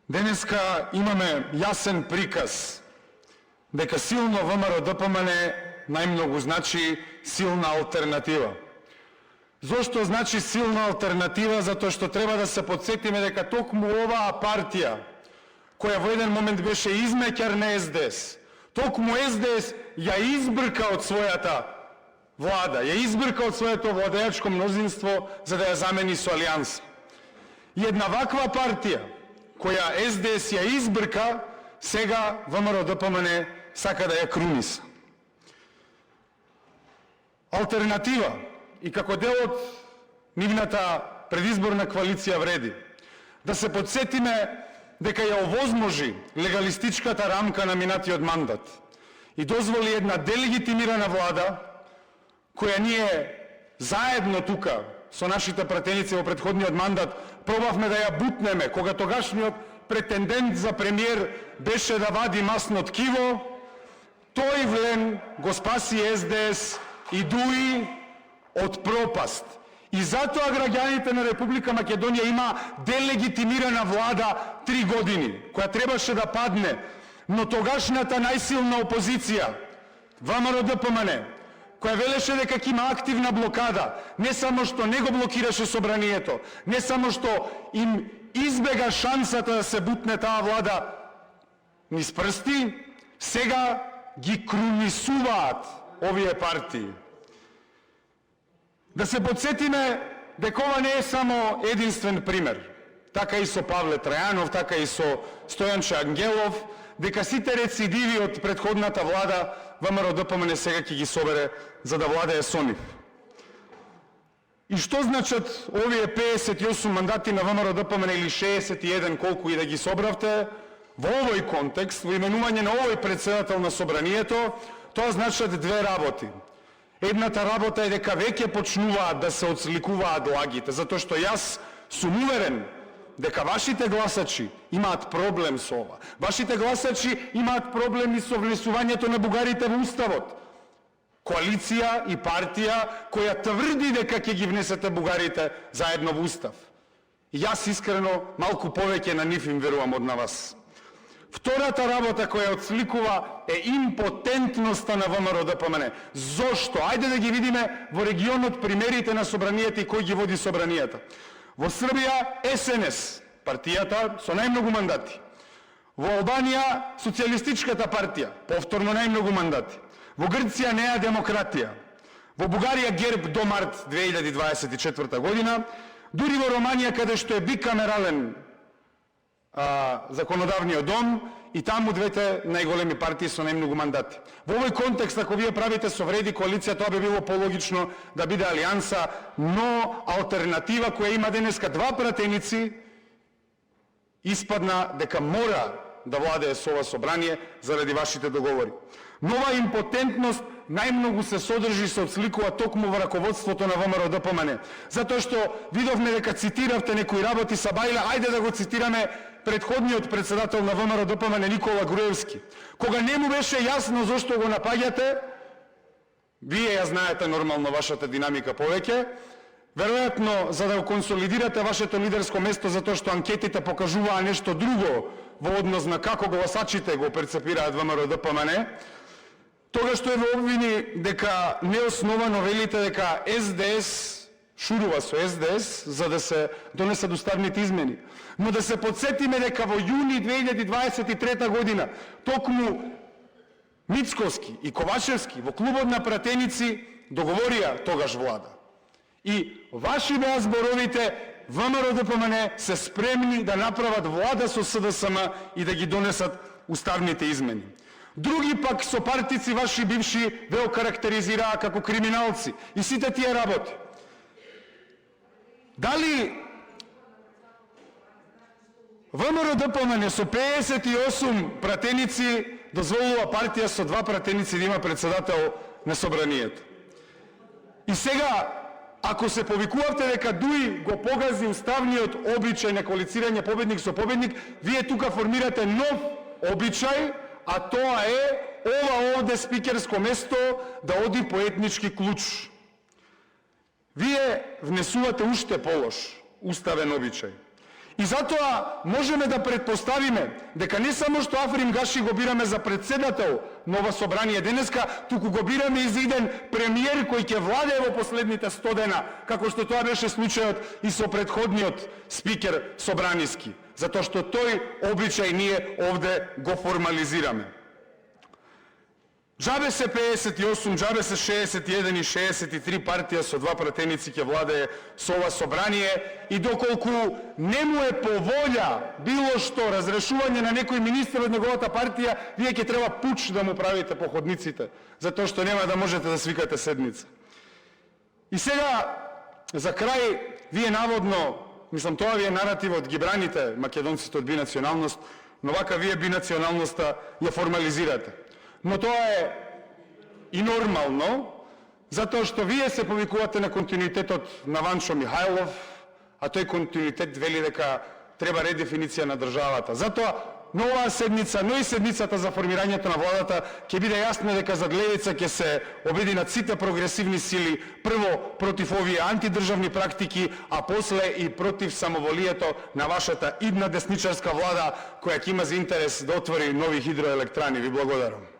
Денеска имаме јасен приказ дека силно ВМРО ДПМН најмногу значи силна алтернатива. Зошто значи силна алтернатива? Затоа што треба да се подсетиме дека токму оваа партија, која во еден момент беше измеќар на СДС, токму СДС ја избрка од својата влада, ја избрка од своето владеачко мнозинство за да ја замени со Алијанса. И една ваква партија, која СДС ја избрка, сега ВМРО ДПМН сака да ја круниса. Алтернатива и како дел од нивната предизборна коалиција вреди да се подсетиме дека ја овозможи легалистичката рамка на минатиот мандат и дозволи една делегитимирана влада, која ние заедно тука со нашите пратеници во претходниот мандат пробавме да ја бутнеме, кога тогашниот претендент за премиер беше да вади масно ткиво, тој влен го спаси СДС и дуи од пропаст. И затоа граѓаните на Република Македонија има делегитимирана влада 3 години, која требаше да падне, но тогашната најсилна опозиција, ВМРО ДПМН, која велеше дека ќе има активна блокада, не само што не го блокираше собранието, не само што им избега шансата да се бутне таа влада низ прсти, сега ги крунисуваат овие партии. Да се подсетиме дека ова не е само единствен пример. Така и со Павле Трајанов, така и со Стојанче Ангелов, дека сите рецидиви од претходната влада ВМРО ДПМН сега ќе ги собере за да владее со нив. И што значат овие 58 мандати на ВМРО ДПМН или 61, колку и да ги собравте, во овој контекст, во именување на овој председател на собранието, тоа значат две работи. Едната работа е дека веќе почнуваат да се отсликуваат лагите, затоа што јас сум уверен дека вашите гласачи имаат проблем со ова. Вашите гласачи имаат проблеми со внесувањето на бугарите во Уставот. Коалиција и партија која тврди дека ќе ги внесете бугарите заедно во Устав. И јас искрено малку повеќе на нив им верувам од на вас. Втората работа која отсликува е импотентноста на ВМРО ДПМН. Зошто? Ајде да ги видиме во регионот примерите на собранијата и кој ги води собранијата. Во Србија СНС, партијата со најмногу мандати. Во Албанија Социјалистичката партија, повторно најмногу мандати. Во Грција Неа демократија. Во Бугарија ГЕРБ до март 2024 година. Дури во Романија, каде што е бикамерален законодавниот дом, и таму двете најголеми партии со најмногу мандати. Во овој контекст, ако вие правите со вреди коалиција, тоа би било пологично да биде Алијанса, но алтернатива која има денеска два пратеници, испадна дека мора да владее со ова собрание заради вашите договори. Нова импотентност најмногу се содржи, се отсликува токму во раководството на ВМРО ДПМН. Затоа што видовме дека цитиравте некои работи са Бајле, ајде да го цитираме предходниот председател на ВМРО ДПМН Никола Груевски. Кога не му беше јасно зошто го напаѓате, вие ја знаете нормално вашата динамика повеќе, веројатно за да го консолидирате вашето лидерско место, затоа што анкетите покажуваа нешто друго во однос на како гласачите го перцепираат ВМРО ДПМН, тогаш што е во обвини дека неосновано велите дека СДС шурува со СДС за да се донесат уставните измени. Но да се подсетиме дека во јуни 2023 година токму Мицковски и Ковачевски во клубот на пратеници договорија тогаш влада. И ваши беа зборовите, ВМРО ДПМН се спремни да направат влада со СДСМ и да ги донесат уставните измени. Други пак со партици ваши бивши ве окарактеризираа како криминалци и сите тие работи. Дали ВМРО ДПМН со 58 пратеници дозволува партија со 2 пратеници да има председател на собранието? И сега, ако се повикувавте дека ДУИ го погази уставниот обичај на коалицирање победник со победник, вие тука формирате нов обичај, а тоа е ова овде спикерско место да оди по етнички клуч. Вие внесувате уште полош уставен обичај. И затоа можеме да предпоставиме дека не само што Африм Гаши го бираме за председател на ова собрание денеска, туку го бираме и за еден премиер кој ќе владее во последните 100 дена, како што тоа беше случајот и со претходниот спикер собраниски, затоа што тој обичај ние овде го формализираме. Джабе се 58, джабе се 61 и 63 партија со два пратеници ќе владее со ова собрание и доколку не му е по волја било што разрешување на некој министер од неговата партија, вие ќе треба пуч да му правите по ходниците, затоа што нема да можете да свикате седница. И сега, за крај, вие наводно, мислам, тоа ви е наративот, ги браните македонците од бинационалност, но вака вие бинационалноста ја формализирате. Но тоа е и нормално, затоа што вие се повикувате на континуитетот на Ванчо Михајлов, а тој континуитет вели дека треба редефиниција на државата. Затоа, на оваа седница, но и седницата за формирањето на владата, ќе биде јасно дека зад левица ќе се обединат сите прогресивни сили, прво против овие антидржавни практики, а после и против самоволието на вашата идна десничарска влада, која ќе има за интерес да отвори нови хидроелектрани. Ви благодарам.